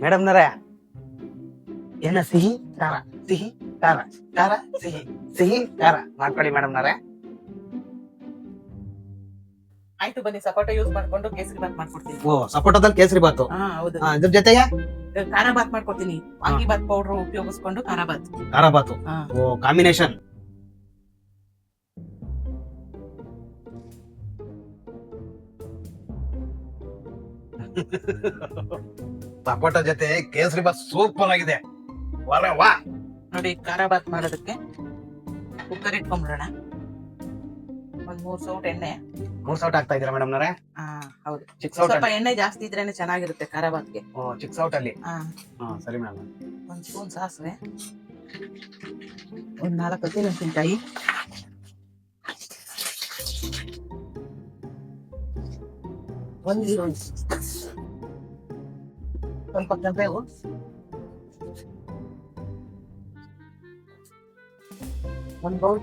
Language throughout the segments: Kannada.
ಮೇಡಮ್ನರೇ, ಏನ ಸಿಹಿ ಖಾರ ಸಿಹಿ ಖಾರ ಖಾರ ಸಿಹಿ ಸಿಹಿ ಖಾರ ಮಾಡ್ಕೊಳ್ಳಿ ಮೇಡಮ್ನರೇ. ಆಯ್ತು ಬನ್ನಿ, ಸಪೋಟ ಯೂಸ್ ಮಾಡ್ಕೊಂಡು ಕೇಸರಿ ಬಾತ್ ಮಾಡ್ಕೊಡ್ತೀನಿ. ಓ, ಸಪೋಟದಲ್ಲಿ ಕೇಸರಿ ಬಾತು. ಹೌದು. ಇದ್ರ ಜೊತೆಗೆ ಖಾರ ಬಾತ್ ಮಾಡ್ಕೊಡ್ತೀನಿ. ವಾಂಗಿ ಬಾತ್ ಪೌಡರ್ ಉಪಯೋಗಿಸ್ಕೊಂಡು ಖಾರ ಬಾತ್. ಖಾರ ಬಾತು. ಓ, ಕಾಂಬಿನೇಷನ್. ಸಪೋಟ ಜೊತೆ ಕೇಸರಿ ಬಾತ್ ಸೂಪರ್ ಆಗಿದೆ. ವಾರೆ ವಾ. ನೋಡಿ, ಖಾರ ಬಾತ್ ಮಾಡೋದಕ್ಕೆ ಕುಕ್ಕರ್ ಇಟ್ಕೊಂಡ್ಬಿಡೋಣ. ಒಂದ್ 3 ಸೌಟ್ ಎಣ್ಣೆ. 3 ಸೌಟ್ ಆಗ್ತಾ ಇದೀರಾ ಮೇಡಮ್ನರೇ? ಹೌದು. ಚಿಕ್ಕ ಸೌಟ್. ಸ್ವಲ್ಪ ಎಣ್ಣೆ ಜಾಸ್ತಿ ಇದ್ರೇನೆ ಚೆನ್ನಾಗಿರುತ್ತೆ ಖಾರ ಬಾತ್ಗೆ. ಓ, ಚಿಕ್ಕ ಸೌಟ್ ಅಲ್ಲಿ. ಸರಿ ಮೇಡಮ್. 1 ಸ್ಪೂನ್ ಸಾಸಿವೆ, 4 ಹಸಿಮೆಣಸಿನಕಾಯಿ, ಒಂದು ಈರುಳ್ಳಿ, ಸ್ವಲ್ಪ ಕರಿಬೇವು, ಒಂದು ಬೌಲ್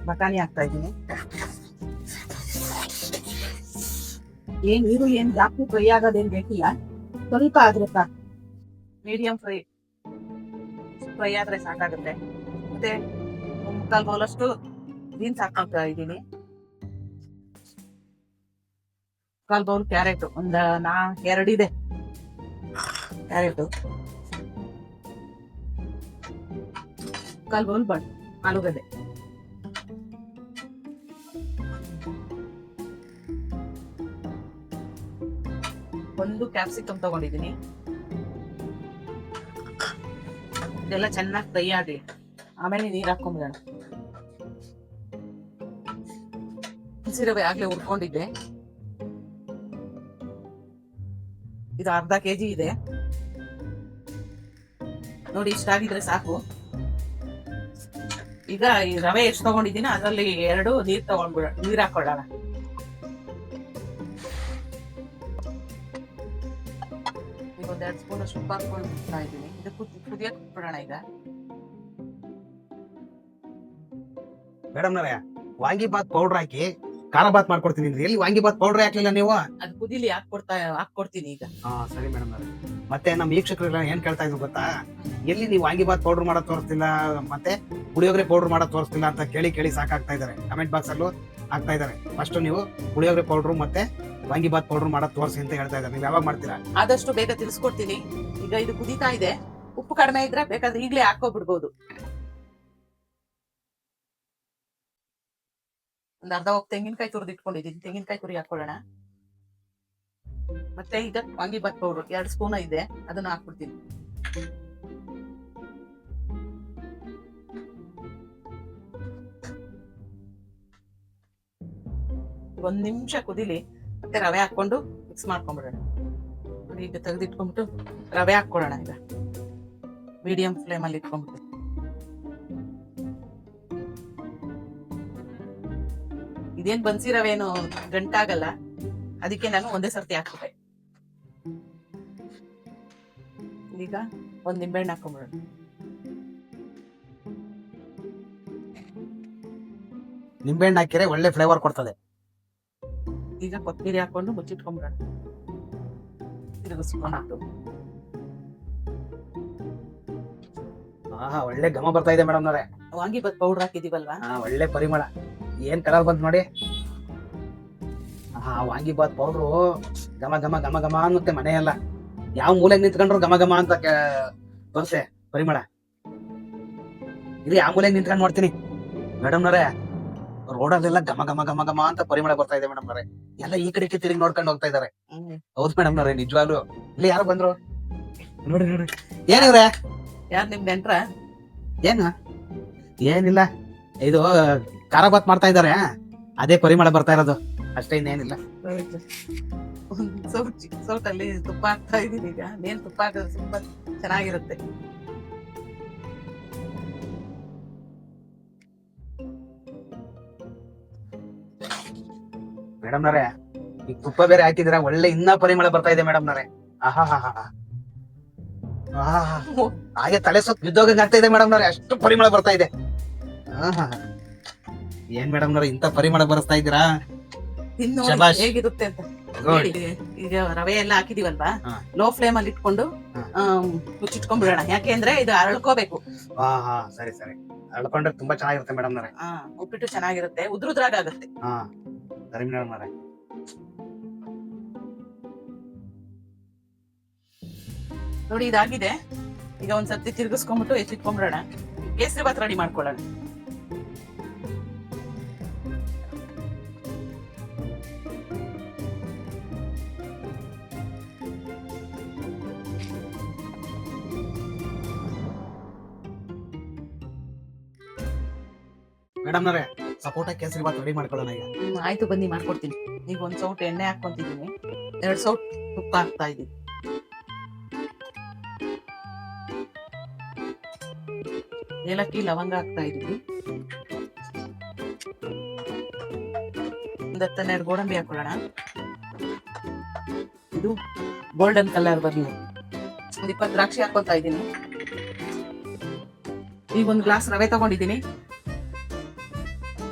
ಬಟಾಣಿ ಹಾಕ್ತಾ ಇದ್ದೀನಿ. ಏನ್ ಈರುಳ್ಳಿ ಏನ್ ಜಾಸ್ತಿ ಫ್ರೈ ಆಗೋದೇನ್ ಬೇಕಿಲ್ಲ, ಸ್ವಲ್ಪ ಆದ್ರೆ ಸಾಕು. ಮೀಡಿಯಂ ಫ್ರೈ ಆದ್ರೆ ಸಾಕಾಗುತ್ತೆ. ಮತ್ತೆ 1/4 ಬೌಲಷ್ಟು ಬೀನ್ಸ್ ಹಾಕ್ತಾ ಇದ್ದೀನಿ. 1/4 ಬೌಲ್ ಕ್ಯಾರೆಟ್, 2 ಇದೆ ಕ್ಯಾರೆಟ್. 1/4 ಬೌಲ್ ಆಲೂಗಡ್ಡೆ, ಒಂದು ಕ್ಯಾಪ್ಸಿಕಮ್ ತಗೊಂಡಿದ್ದೀನಿ. ಇದೆಲ್ಲ ಚೆನ್ನಾಗಿ ಫ್ರೈ ಆಗಲಿ, ಆಮೇಲೆ ನೀರ್ ಹಾಕೊಂಡ್ಬಿಡೋಣ. ಹಸಿರವೆ ಆಗ್ಲೇ ಹುರ್ಕೊಂಡಿದ್ದೆ. ಇದು 1/2 kg ಇದೆ. ನೋಡಿ, ಇಷ್ಟಾಗಿದ್ರೆ ಸಾಕು. ಈಗ ಈ ರವೆ ಎಷ್ಟು ತಗೊಂಡಿದ್ದೀನಿ ಅದರಲ್ಲಿ 2 ನೀರ್ ಹಾಕೊಳ್ಳೋಣ. ಈಗ 1-2 ಸ್ಪೂನ್ ಅಷ್ಟು ಉಪ್ಪು ಹಾಕ್ಕೊಳ್ತಾ ಇದ್ದೀನಿ. ಇದು ಕುದಿಯಕ್ಕೆ ಬಿಡೋಣ. ಈಗ ಮೇಡಮ್ನರೇ, ವಾಂಗಿ ಬಾತ್ ಪೌಡರ್ ಹಾಕಿ ಖಾರ ಬಾತ್ ಮಾಡ್ಕೊಡ್ತೀನಿ. ಎಲ್ಲಿ ವಾಂಗಿ ಬಾತ್ ಪೌಡರ್ ಹಾಕ್ಲಿಲ್ಲ ನೀವು? ಅದು ಕುದಿಲಿ ಹಾಕ್ಕೊಡ್ತೀನಿ ಈಗ. ಸರಿ ಮೇಡಮ್. ಮತ್ತೆ ನಮ್ಮ ವೀಕ್ಷಕರೆಲ್ಲ ಏನ್ ಕೇಳ್ತಾ ಇದ್ರು ಗೊತ್ತಾ, ಎಲ್ಲಿ ನೀವು ವಾಂಗಿ ಬಾತ್ ಪೌಡರ್ ಮಾಡೋದ್ ತೋರಿಸ್ತಿಲ್ಲ, ಮತ್ತೆ ಪುಳಿಯೋಗರೆ ಪೌಡರ್ ಮಾಡೋದ್ ತೋರಿಸ್ತಿಲ್ಲ ಅಂತ ಕೇಳಿ ಸಾಕಾಗ್ತಾ ಇದಾರೆ. ಕಮೆಂಟ್ ಬಾಕ್ಸ್ ಅಲ್ಲೂ ಆಗ್ತಾ ಇದಾರೆ. ಫಸ್ಟ್ ನೀವು ಪುಳಿಯೋಗರೆ ಪೌಡರ್ ಮತ್ತೆ ವಾಂಗಿ ಬಾತ್ ಪೌಡರ್ ಮಾಡೋದ್ ತೋರಿಸಿ ಅಂತ ಹೇಳ್ತಾ ಇದ್ದಾರೆ. ನೀವು ಯಾವಾಗ ಮಾಡ್ತೀರಾ? ಆದಷ್ಟು ಬೇಗ ತಿಳಿಸ್ಕೊಡ್ತೀನಿ. ಈಗ ಇದು ಕುದೀತಾ ಇದೆ. ಉಪ್ಪು ಕಡಿಮೆ ಇದ್ರೆ ಬೇಕಾದ್ರೆ ಈಗಲೇ ಹಾಕೋಬಿಡ್ಬೋದು. ಒಂದು 1/2 ಒಪ್ಪು ತೆಂಗಿನಕಾಯಿ ತುರಿದು ಇಟ್ಕೊಂಡಿದ್ದೀನಿ. ತೆಂಗಿನಕಾಯಿ ತುರಿ ಹಾಕೊಳ್ಳೋಣ. ಮತ್ತೆ ಈಗ ವಾಂಗಿ ಬಾತ್ ಪೌಡರ್ 2 ಸ್ಪೂನ್ ಇದೆ, ಅದನ್ನ ಹಾಕ್ಬಿಡ್ತೀನಿ. ಒಂದ್ ನಿಮಿಷ ಕುದಿಲಿ, ಮತ್ತೆ ರವೆ ಹಾಕೊಂಡು ಮಿಕ್ಸ್ ಮಾಡ್ಕೊಂಡ್ಬಿಡೋಣ. ಈಗ ತೆಗೆದಿಟ್ಕೊಂಡ್ಬಿಟ್ಟು ರವೆ ಹಾಕೊಳ್ಳೋಣ. ಈಗ ಮೀಡಿಯಂ ಫ್ಲೇಮ್ ಅಲ್ಲಿ ಇಟ್ಕೊಂಡ್ಬಿಟ್ಟು ಇದೇನ್ ಬನ್ಸಿ ರವೆ ಏನು ಗಂಟಾಗಲ್ಲ, ಅದಕ್ಕೆ ನಾನು ಒಂದೇ ಸರ್ತಿ ಹಾಕ್ಬಿಟ್ಟೆ. ಈಗ ಒಂದ್ ನಿಂಬೆಹಣ್ಣು ಹಾಕೊಂಡ್ಬಿಡೋಣ. ನಿಂಬೆಹಣ್ಣು ಹಾಕಿದ್ರೆ ಒಳ್ಳೆ ಫ್ಲೇವರ್ ಕೊಡ್ತದೆ. ಈಗ ಕೊತ್ತಂಬರಿ ಹಾಕೊಂಡು ಮುಚ್ಚಿಟ್ಕೊಂಡ್ಬಿಡೋಣ. ತಿರುಗಿಸ್ಕೊಂಡು ಒಳ್ಳೆ ಘಮ ಬರ್ತಾ ಇದೆ ಮೇಡಮ್ನವರೇ. ವಾಂಗಿ ಬಾತ್ ಪೌಡರ್ ಹಾಕಿದೀವಲ್ವಾ, ಒಳ್ಳೆ ಪರಿಮಳ. ಏನ್ ಕಲರ್ ಬಂತು ನೋಡಿ. ವಾಂಗಿ ಬಾತ್ ಪೌಡ್ರು ಘಮ ಘಮ ಘಮ ಘಮ ಅನ್ನುತ್ತೆ ಮನೆಯೆಲ್ಲ. ಯಾವ ಮೂಲೆಗೆ ನಿಂತ್ಕೊಂಡ್ರು ಘಮ ಘಮ ಅಂತ ಬರುತ್ತೆ ಪರಿಮಳ. ಇಲ್ಲಿ ಆ ಮೂಲೆಗೆ ನಿಂತ್ಕೊಂಡು ನೋಡ್ತೀನಿ ಮೇಡಮ್ನವರೇ, ರೋಡಲ್ಲೆಲ್ಲ ಘಮ ಘಮ ಘಮ ಘಮ ಅಂತ ಪರಿಮಳ ಬರ್ತಾ ಇದೆ ಮೇಡಮ್ನವರೇ. ಎಲ್ಲ ಈ ಕಡೆ ತಿರುಗಿ ನೋಡ್ಕೊಂಡು ಹೋಗ್ತಾ ಇದಾರೆ. ಹೌದು ಮೇಡಮ್ನವರೇ, ನಿಜವಾಗ್ಲು. ಇಲ್ಲಿ ಯಾರು ಬಂದ್ರು ನೋಡ್ರಿ. ಏನಿವ್ರೆ? ಯಾರು ನಿಮ್ ನೆಂಟ್ರ? ಏನಿಲ್ಲ, ಇದು ಖಾರ ಬಾತ್ ಮಾಡ್ತಾ ಇದಾರೆ, ಅದೇ ಪರಿಮಳ ಬರ್ತಾ ಇರೋದು ಅಷ್ಟೇ, ಇನ್ನೇನಿಲ್ಲ. ಸೌಟಲ್ಲಿ ತುಪ್ಪ ಹಾಕ್ತಾ ಇದೀನಿ. ಈಗ ನೇನ್ ತುಪ್ಪ ಹಾಕಿದ್ರೆ ತುಂಬಾ ಚೆನ್ನಾಗಿರುತ್ತೆ. ಮೇಡಮ್ನವರೇ, ಈಗ ತುಪ್ಪ ಬೇರೆ ಹಾಕಿದಿರ, ಒಳ್ಳೆ ಇನ್ನ ಪರಿಮಳ ಬರ್ತಾ ಇದೆ ಮೇಡಮ್ನವರೇ. ಹಾಗೆ ತಲೆ ಸೊತ್ತು ಬಿದ್ದೋಗಂಗ್ ಆಗ್ತಾ ಇದೆ ಮೇಡಮ್ನವರೇ, ಅಷ್ಟು ಪರಿಮಳ ಬರ್ತಾ ಇದೆ. ಏನ್ ಮೇಡಮ್ನವರೇ, ಇಂತ ಪರಿಮಳ ಬರೆಸ್ತಾ ಇದ್ದೀರಾ? ಹೇಗಿರುತ್ತೆ ಅಂತ ಈಗ ರವೆ ಎಲ್ಲ ಹಾಕಿದೀವಲ್ವಾ, ಲೋ ಫ್ಲೇಮ್ ಅಲ್ಲಿ ಇಟ್ಕೊಂಡು ಮುಚ್ಚಿಟ್ಕೊಂಡ್ಬಿಡೋಣ. ಯಾಕೆ ಅಂದ್ರೆ ಇದು ಅರಳ್ಕೋಬೇಕು. ಹಾ ಹಾ ಸರಿ ಸರಿ, ಅಳ್ಕೊಂಡ್ರೆ ತುಂಬಾ ಚೆನ್ನಾಗಿರುತ್ತೆ ಮೇಡಮ್ ನವರೇ. ಉಪ್ಪಿಟ್ಟು ಚೆನ್ನಾಗಿರುತ್ತೆ, ಉದ್ರುದ್ರಾಗುತ್ತೆ. ಹಾ ಸರಿ ಮೇಡಮ್ ನವರೇ. ನೋಡಿ ಇದಾಗಿದೆ. ಈಗ ಒಂದ್ಸರ್ತಿ ತಿರ್ಗಿಸ್ಕೊಂಡ್ಬಿಟ್ಟು ಎತ್ತಿಟ್ಕೊಂಡ್ಬಿಡೋಣ. ಕೇಸರಿ ಬಾತ್ ರೆಡಿ ಮಾಡ್ಕೊಳ್ಳೋಣ. ಮೇಡಮ್ ನವರೇ, ಸಪೋಟ ಕೇಸರಿ ಬಾತ್ ರೆಡಿ ಮಾಡ್ಕೊಳ್ಳೋಣ ಈಗ. ಆಯ್ತು, ಬನ್ನಿ ಮಾಡ್ಕೊಡ್ತೀನಿ. ಈಗ ಒಂದ್ ಸೌಟ್ ಎಣ್ಣೆ ಹಾಕೊಂತಿದೀನಿ, 2 ಸೌಟ್ ತುಪ್ಪ ಹಾಕ್ತಾ ಇದೀನಿ. ಏಲಕ್ಕಿ ಲವಂಗ ಹಾಕ್ತಾ ಇದೀನಿ. ಒಂದ್ 10-12 ಗೋಡಂಬಿ ಹಾಕೊಳ್ಳೋಣ. ಇದು ಗೋಲ್ಡನ್ ಕಲರ್ ಬರ್ಲಿ. ಒಂದ್ 20 ದ್ರಾಕ್ಷಿ ಹಾಕೊತಾ ಇದೀನಿ. ಈಗ 1 ಗ್ಲಾಸ್ ರವೆ ತಗೊಂಡಿದ್ದೀನಿ.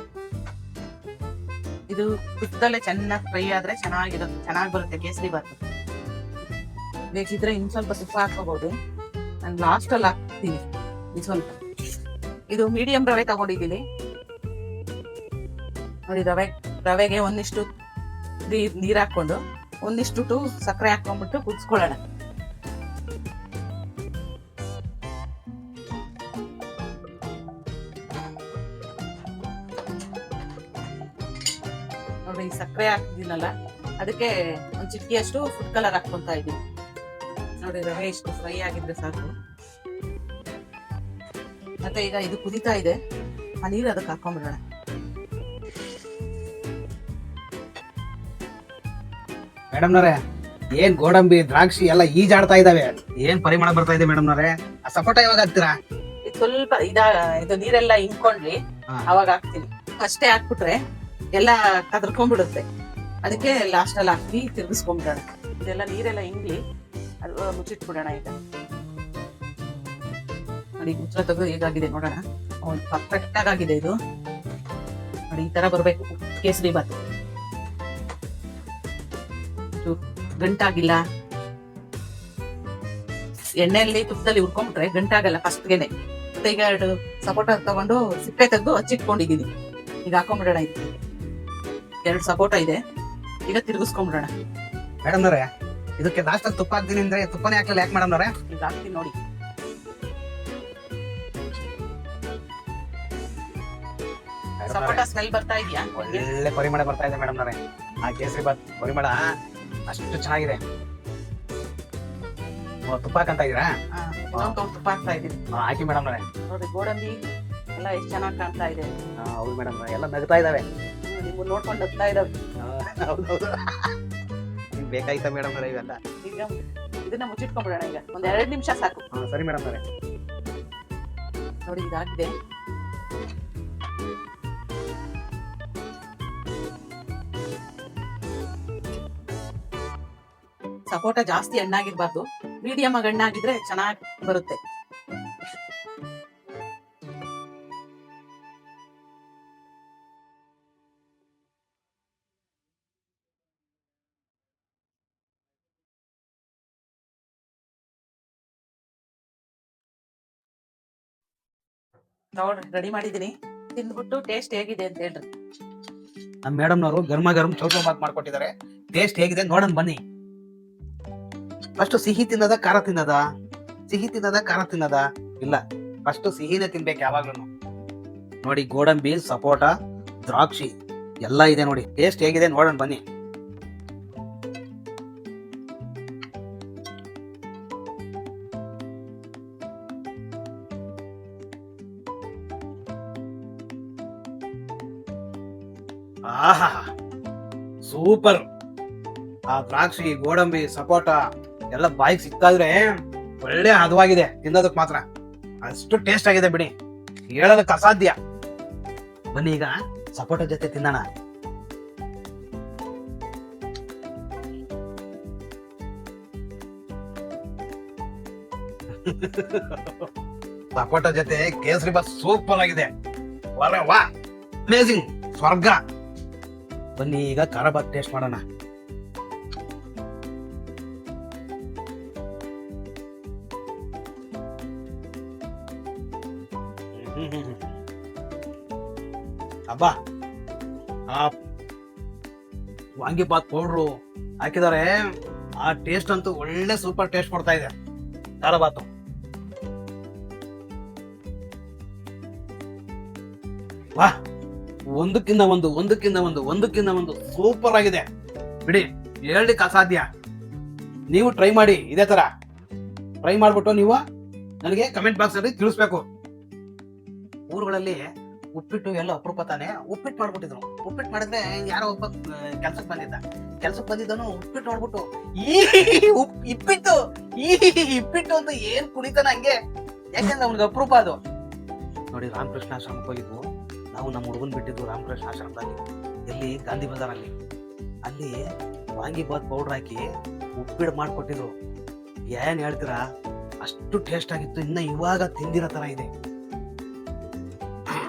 ಇದು ತುಪ್ಪದಲ್ಲೇ ಚೆನ್ನಾಗಿ ಫ್ರೈ ಆದ್ರೆ ಚೆನ್ನಾಗಿ ಬರುತ್ತೆ ಕೇಸರಿ ಬಾತ್. ಬೇಕಿದ್ರೆ ಇನ್ ಸ್ವಲ್ಪ ತುಪ್ಪ ಹಾಕೋಬಹುದು. ನಾನು ಲಾಸ್ಟ್ ಅಲ್ಲಿ ಹಾಕ್ತೀನಿ ಸ್ವಲ್ಪ. ಇದು ಮೀಡಿಯಂ ರವೆ ತಗೊಂಡಿದ್ದೀನಿ ನೋಡಿ. ರವೆಗೆ ಒಂದಿಷ್ಟು ನೀರ್ ಹಾಕೊಂಡು ಒಂದಿಷ್ಟು ಸಕ್ಕರೆ ಹಾಕೊಂಡ್ಬಿಟ್ಟು ಕುದಿಸ್ಕೊಳ್ಳೋಣ. ನೋಡಿ ಸಕ್ಕರೆ ಹಾಕಿದ್ದೀನಲ್ಲ, ಅದಕ್ಕೆ ಒಂದ್ ಚಿಟಿಕೆಯಷ್ಟು ಫುಡ್ ಕಲರ್ ಹಾಕೊಂತ ಇದ್ದೀನಿ. ನೋಡಿ ರವೆ ಇಷ್ಟು ಫ್ರೈ ಆಗಿದ್ರೆ ಸಾಕು. ಮತ್ತೆ ಈಗ ಇದು ಕುದೀತಾ ಇದೆ, ಆ ನೀರು ಅದಕ್ಕೆ ಹಾಕೊಂಡ್ಬಿಡೋಣ. ಮೇಡಮ್ ನವರೇ, ಏನ್ ಗೋಡಂಬಿ ದ್ರಾಕ್ಷಿ ಎಲ್ಲ ಈಜಾಡ್ತಾ ಇದಾವೆ, ಏನ್ ಪರಿಮಳ ಬರ್ತಾ ಇದೆ ಮೇಡಮ್ ನವರೇ. ಆ ಸಪೋಟ ಯಾವಾಗ ಹಾಕ್ತೀರಾ? ಇದು ಸ್ವಲ್ಪ ಇದು ನೀರೆಲ್ಲ ಹಿಂಡ್ಕೊಂಡ್ಲಿ ಅವಾಗ ಹಾಕ್ತೀನಿ. ಫಸ್ಟೇ ಹಾಕ್ಬಿಟ್ರೆ ಎಲ್ಲ ಕದರ್ಕೊಂಡ್ಬಿಡುತ್ತೆ. ಅದಕ್ಕೆ ಲಾಸ್ಟ್ ಅಲ್ಲಿ ಹಾಕಿ ತಿರ್ಗಿಸ್ಕೊಂಡ್ಬಿಡೋಣ. ಇದೆಲ್ಲ ನೀರೆಲ್ಲ ಹಿಂಗ್ಲಿ ಅದು ಮುಚ್ಚಿಟ್ಬಿಡೋಣ. ಈಗ ನೋಡಿ ಮುಚ್ಚಳ ತೆಗೆದು ಹೇಗಾಗಿದೆ ನೋಡೋಣ. ಪರ್ಫೆಕ್ಟ್ ಆಗಿದೆ ಇದು. ನೋಡಿ ಈ ತರ ಬರ್ಬೇಕು ಕೇಸರಿ ಬಾತ್. ಗಂಟಾಗಿಲ್ಲ. ಎಣ್ಣೆಯಲ್ಲಿ ತುಪ್ಪದಲ್ಲಿ ಹುರ್ಕೊಂಡ್ಬಿಟ್ರೆ ಗಂಟಾಗಲ್ಲ ಫಸ್ಟ್ಗೆನೆ. ಮತ್ತೆ ಈಗ 2 ಸಪೋಟ ತಗೊಂಡು ಸಿಪ್ಪೆ ತೆಗೆದು ಹಚ್ಚಿಟ್ಕೊಂಡಿದೀನಿ. ಈಗ ಹಾಕೊಂಡ್ಬಿಡೋಣ. ಇದು 2 ಸಪೋಟ ಇದೆ. ಈಗ ತಿರ್ಗಿಸ್ಕೊಂಡ್ಬಿಡೋಣ. ಮೇಡಮ್ ನವರೇ, ಇದಕ್ಕೆ ಲಾಸ್ಟ್ ಅಲ್ಲಿ ತುಪ್ಪ ಹಾಕ್ತೀನಿ ಅಂದ್ರೆ ತುಪ್ಪನೇ ಹಾಕ್ಲಿಲ್ಲ ಯಾಕೆ ಮೇಡಮ್ ನವರೇ? ಈಗ ಹಾಕ್ತೀನಿ ನೋಡಿ. ಸಪೋಟ ಸ್ಮೆಲ್ ಬರ್ತಾ ಇದೆಯಾ? ಒಳ್ಳೆ ಪರಿಮಳ ಬರ್ತಾ ಇದೆ ಮೇಡಮ್ ನವರೇ. ಆ ಕೇಸರಿ ಬಾತ್ ಪರಿಮಳ ಅಷ್ಟು ಚೆನ್ನಾಗಿದೆ. ತುಪ್ಪ ಹಾಕಂತ ಇದೀರಾ? ತುಪ್ಪ ಹಾಕ್ತಾ ಇದೀನಿ. ಹಾಕಿ ಮೇಡಮ್ ನವರೇ. ನೋಡಿ ಗೋಡಂಬಿ ಎಲ್ಲ ಎಷ್ಟು ಚೆನ್ನಾಗಿ ಕಾಣ್ತಾ ಇದೆ. ಹೌದು ಮೇಡಮ್, ಎಲ್ಲ ನಗ್ತಾ ಇದಾವೆ. ನೀವು ನೋಡ್ಕೊಂಡು ನಗ್ತಾ ಇದಾವೆ. ಹೌದೌದು, ಬೇಕಾಯ್ತಾ ಮೇಡಮ್ ನವರೇ ಇವೆಲ್ಲ? ಈಗ ಇದನ್ನ ಮುಚ್ಚಿಟ್ಕೊಂಡ್ಬಿಡೋಣ. ಈಗ ಒಂದ್ 2 ನಿಮಿಷ ಸಾಕು. ಸರಿ ಮೇಡಮ್ ನವರೇ. ನೋಡಿ ಇದಾಗಿದೆ. ಸಪೋಟ ಜಾಸ್ತಿ ಹಣ್ಣಾಗಿರ್ಬಾರ್ದು, ಮೀಡಿಯಂ ಆಗಿ ಹಣ್ಣಾಗಿದ್ರೆ ಚೆನ್ನಾಗಿ ಬರುತ್ತೆ. ನೋಡ್ರಿ ರೆಡಿ ಮಾಡಿದೀನಿ. ತಿಂದ್ಬಿಟ್ಟು ಟೇಸ್ಟ್ ಹೇಗಿದೆ ಅಂತ ಹೇಳ್ರಿ. ನಮ್ಮ ಮೇಡಮ್ ನವರು ಗರ್ಮ ಗರ್ಮ್ ಚೌಚೌ ಬಾತ್ ಮಾಡ್ಕೊಟ್ಟಿದ್ದಾರೆ. ಟೇಸ್ಟ್ ಹೇಗಿದೆ ನೋಡೋಣ ಬನ್ನಿ. ಫಸ್ಟ್ ಸಿಹಿ ತಿನ್ನದ ಖಾರ ತಿನ್ನದ? ಸಿಹಿ ತಿನ್ನದ ಖಾರ ತಿನ್ನದ? ಇಲ್ಲ, ಫಸ್ಟ್ ಸಿಹಿನೇ ತಿನ್ಬೇಕು ಯಾವಾಗ್ಲೂ. ನೋಡಿ ಗೋಡಂಬಿ, ಸಪೋಟ, ದ್ರಾಕ್ಷಿ ಎಲ್ಲ ಇದೆ ನೋಡಿ. ಟೇಸ್ಟ್ ಹೇಗಿದೆ ನೋಡೋಣ ಬನ್ನಿ. ಆಹಾ ಸೂಪರ್. ಆ ದ್ರಾಕ್ಷಿ, ಗೋಡಂಬಿ, ಸಪೋಟ ಎಲ್ಲ ಬಾಯಿಗೆ ಸಿಗ್ತಾ ಇದ್ರೆ ಒಳ್ಳೆ ಹದವಾಗಿದೆ. ತಿನ್ನೋದಕ್ ಮಾತ್ರ ಅಷ್ಟು ಟೇಸ್ಟ್ ಆಗಿದೆ ಬಿಡಿ, ಹೇಳೋದಕ್ಕೆ ಅಸಾಧ್ಯ. ಬನ್ನಿ ಈಗ ಸಪೋಟ ಜೊತೆ ತಿನ್ನೋಣ. ಸಪೋಟ ಜೊತೆ ಕೇಸರಿ ಬಾತ್ ಸೂಪರ್ ಆಗಿದೆ. ವಾ ಅಮೇಜಿಂಗ್, ಸ್ವರ್ಗ. ಬನ್ನಿ ಈಗ ಖಾರ ಬಾತ್ ಟೇಸ್ಟ್ ಮಾಡೋಣ. ಅಬ್ಬಾ ಆ ವಾಂಗಿಬಾತ್ ಪೌಡ್ರು ಹಾಕಿದ್ದಾರೆ. ಆ ಟೇಸ್ಟ್ ಅಂತೂ ಒಳ್ಳೆ ಸೂಪರ್ ಟೇಸ್ಟ್ ಕೊಡ್ತಾ ಇದೆ ಖಾರ ಬಾತು. ವಾ, ಒಂದಕ್ಕಿಂತ ಒಂದು ಸೂಪರ್ ಆಗಿದೆ ಬಿಡಿ, ಹೇಳ್ಲಿಕ್ಕೆ ಅಸಾಧ್ಯ. ನೀವು ಟ್ರೈ ಮಾಡಿ, ಇದೇ ತರ ಟ್ರೈ ಮಾಡ್ಬಿಟ್ಟು ನೀವು ನನಗೆ ಕಮೆಂಟ್ ಬಾಕ್ಸ್ ಅಲ್ಲಿ ತಿಳಿಸ್ಬೇಕು. ಊರುಗಳಲ್ಲಿ ಉಪ್ಪಿಟ್ಟು ಎಲ್ಲ ಅಪರೂಪ ತಾನೆ. ಉಪ್ಪಿಟ್ಟು ಮಾಡ್ಬಿಟ್ಟಿದ್ರು. ಉಪ್ಪಿಟ್ಟು ಮಾಡಿದ್ರೆ ಯಾರೋ ಒಬ್ಬ ಕೆಲ್ಸಕ್ಕೆ ಬಂದಿದ್ದನು ಉಪ್ಪಿಟ್ಟು ನೋಡ್ಬಿಟ್ಟು ಇಪ್ಪಿಟ್ಟು ಅಂತ ಏನ್ ಕುಡಿತಾನ ಹಂಗೆ, ಯಾಕಂದ್ರೆ ಅವ್ನಿಗೆ ಅಪರೂಪ ಅದು. ನೋಡಿ, ರಾಮಕೃಷ್ಣ ಆಶ್ರಮಕ್ಕೆ ಹೋಗಿದ್ವು ನಾವು. ನಮ್ಮ ಹುಡುಗನ್ ಬಿಟ್ಟಿದ್ವು ರಾಮಕೃಷ್ಣ ಆಶ್ರಮದಲ್ಲಿ, ಎಲ್ಲಿ ಗಾಂಧಿ ಬಜಾರಲ್ಲಿ. ಅಲ್ಲಿ ವಾಂಗಿಬಾತ್ ಪೌಡರ್ ಹಾಕಿ ಉಪ್ಪಿಟ್ಟು ಮಾಡ್ಕೊಟ್ಟಿದ್ರು. ಏನ್ ಹೇಳ್ತೀರಾ, ಅಷ್ಟು ಟೇಸ್ಟ್ ಆಗಿತ್ತು. ಇನ್ನ ಇವಾಗ ತಿಂದಿರೋ ತರ ಇದೆ.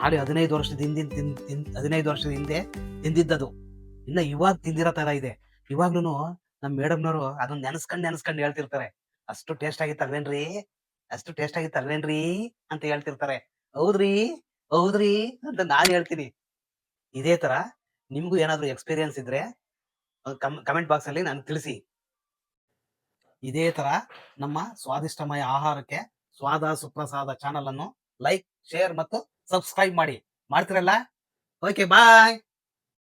ಹಾಳಿ 15 ವರ್ಷದ ಹಿಂದೆ ತಿಂದಿದ್ದದು, ಇನ್ನ ಇವಾಗ ತಿಂದಿರೋ ತರ ಇದೆ. ಇವಾಗ್ಲೂ ನಮ್ ಮೇಡಮ್ನವರು ಅದನ್ನ ನೆನೆಸ್ಕೊಂಡ್ ಹೇಳ್ತಿರ್ತಾರೆ, ಅಷ್ಟು ಟೇಸ್ಟ್ ಆಗಿತ್ತಲ್ವೇನ್ರಿ ಅಂತ ಹೇಳ್ತಿರ್ತಾರೆ. ಹೌದ್ರಿ ಅಂತ ನಾನ್ ಹೇಳ್ತೀನಿ. ಇದೇ ತರ ನಿಮ್ಗೂ ಏನಾದ್ರು ಎಕ್ಸ್ಪೀರಿಯನ್ಸ್ ಇದ್ರೆ ಕಮೆಂಟ್ ಬಾಕ್ಸ್ ಅಲ್ಲಿ ನನ್ಗೆ ತಿಳಿಸಿ. ಇದೇ ತರ ನಮ್ಮ ಸ್ವಾದಿಷ್ಟಮಯ ಆಹಾರಕ್ಕೆ ಸ್ವಾದ ಸುಪ್ರಸಾದ ಚಾನಲ್ ಅನ್ನು ಲೈಕ್, ಶೇರ್ ಮತ್ತು ಸಬ್ಸ್ಕ್ರೈಬ್ ಮಾಡ್ತಿರಲ್ಲ. ಓಕೆ, ಬಾಯ್.